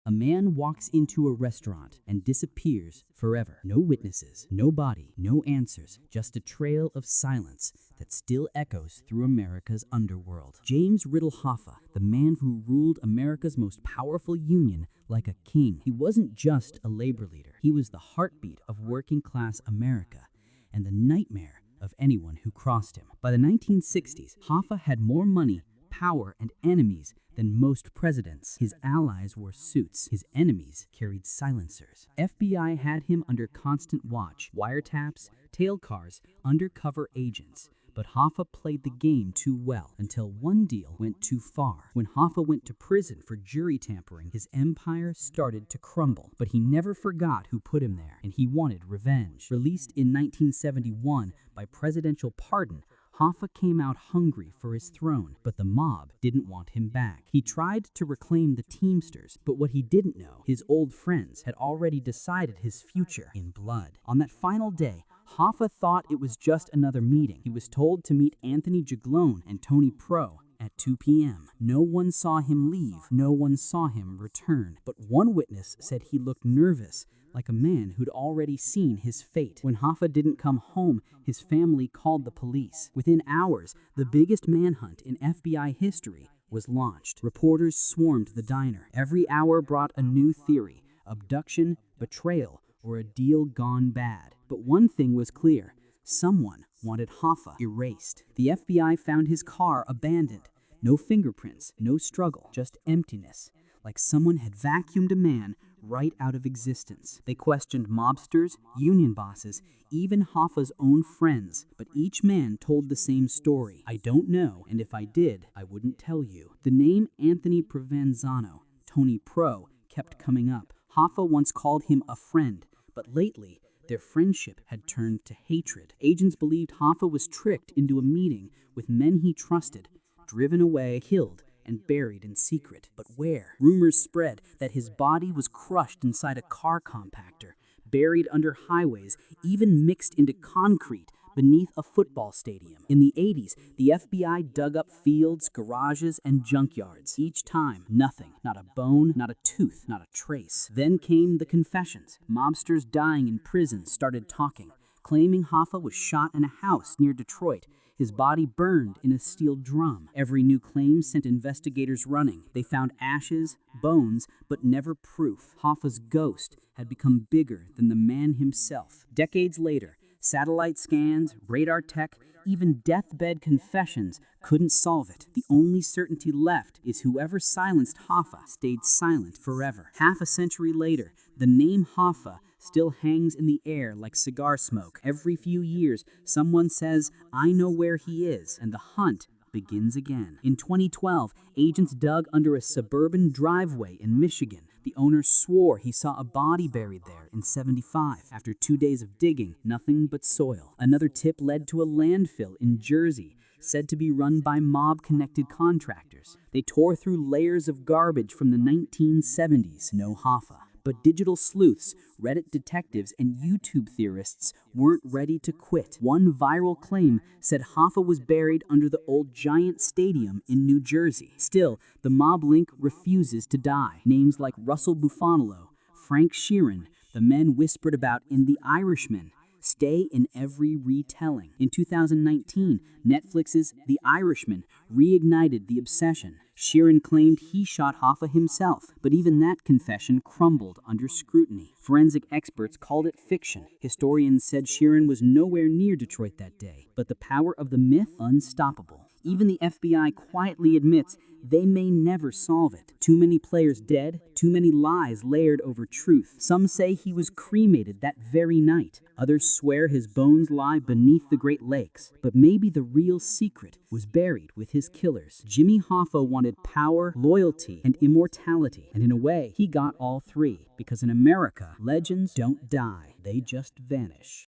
A man walks into a restaurant and disappears forever. No witnesses, no body, no answers, just a trail of silence that still echoes through America's underworld. James Riddle Hoffa, the man who ruled America's most powerful union like a king. He wasn't just a labor leader. He was the heartbeat of working-class America and the nightmare of anyone who crossed him. By the 1960s, Hoffa had more money, power, and enemies than most presidents. His allies wore suits. His enemies carried silencers. FBI had him under constant watch, wiretaps, tail cars, undercover agents. But Hoffa played the game too well until one deal went too far. When Hoffa went to prison for jury tampering, his empire started to crumble. But he never forgot who put him there, and he wanted revenge. Released in 1971 by presidential pardon, Hoffa came out hungry for his throne, but the mob didn't want him back. He tried to reclaim the Teamsters, but what he didn't know, his old friends had already decided his future in blood. On that final day, Hoffa thought it was just another meeting. He was told to meet Anthony Giacalone and Tony Pro at 2 p.m. No one saw him leave. No one saw him return. But one witness said he looked nervous, like a man who'd already seen his fate. When Hoffa didn't come home, his family called the police. Within hours, the biggest manhunt in FBI history was launched. Reporters swarmed the diner. Every hour brought a new theory: abduction, betrayal, or a deal gone bad. But one thing was clear: someone wanted Hoffa erased. The FBI found his car abandoned. No fingerprints, no struggle, just emptiness, like someone had vacuumed a man right out of existence. They questioned mobsters, union bosses, even Hoffa's own friends, but each man told the same story. I don't know, and if I did, I wouldn't tell you. The name Anthony Provenzano, Tony Pro, kept coming up. Hoffa once called him a friend, but lately, their friendship had turned to hatred. Agents believed Hoffa was tricked into a meeting with men he trusted, driven away, killed, and buried in secret. But where? Rumors spread that his body was crushed inside a car compactor, buried under highways, even mixed into concrete beneath a football stadium. In the 80s, the FBI dug up fields, garages, and junkyards. Each time, nothing. Not a bone, not a tooth, not a trace. Then came the confessions. Mobsters dying in prison started talking, claiming Hoffa was shot in a house near Detroit, his body burned in a steel drum. Every new claim sent investigators running. They found ashes, bones, but never proof. Hoffa's ghost had become bigger than the man himself. Decades later, satellite scans, radar tech, even deathbed confessions couldn't solve it. The only certainty left is whoever silenced Hoffa stayed silent forever. Half a century later, the name Hoffa still hangs in the air like cigar smoke. Every few years, someone says, "I know where he is," and the hunt begins again. In 2012, agents dug under a suburban driveway in Michigan. The owner swore he saw a body buried there in '75. After 2 days of digging, nothing but soil. Another tip led to a landfill in Jersey, said to be run by mob-connected contractors. They tore through layers of garbage from the 1970s. No Hoffa. But digital sleuths, Reddit detectives, and YouTube theorists weren't ready to quit. One viral claim said Hoffa was buried under the old Giant Stadium in New Jersey. Still, the mob link refuses to die. Names like Russell Bufonalo, Frank Sheeran, the men whispered about in The Irishman, stay in every retelling. In 2019, Netflix's The Irishman reignited the obsession. Sheeran claimed he shot Hoffa himself, but even that confession crumbled under scrutiny. Forensic experts called it fiction. Historians said Sheeran was nowhere near Detroit that day, but the power of the myth, unstoppable. Even the FBI quietly admits they may never solve it. Too many players dead, too many lies layered over truth. Some say he was cremated that very night. Others swear his bones lie beneath the Great Lakes. But maybe the real secret was buried with his killers. Jimmy Hoffa wanted power, loyalty, and immortality. And in a way, he got all three. Because in America, legends don't die, they just vanish.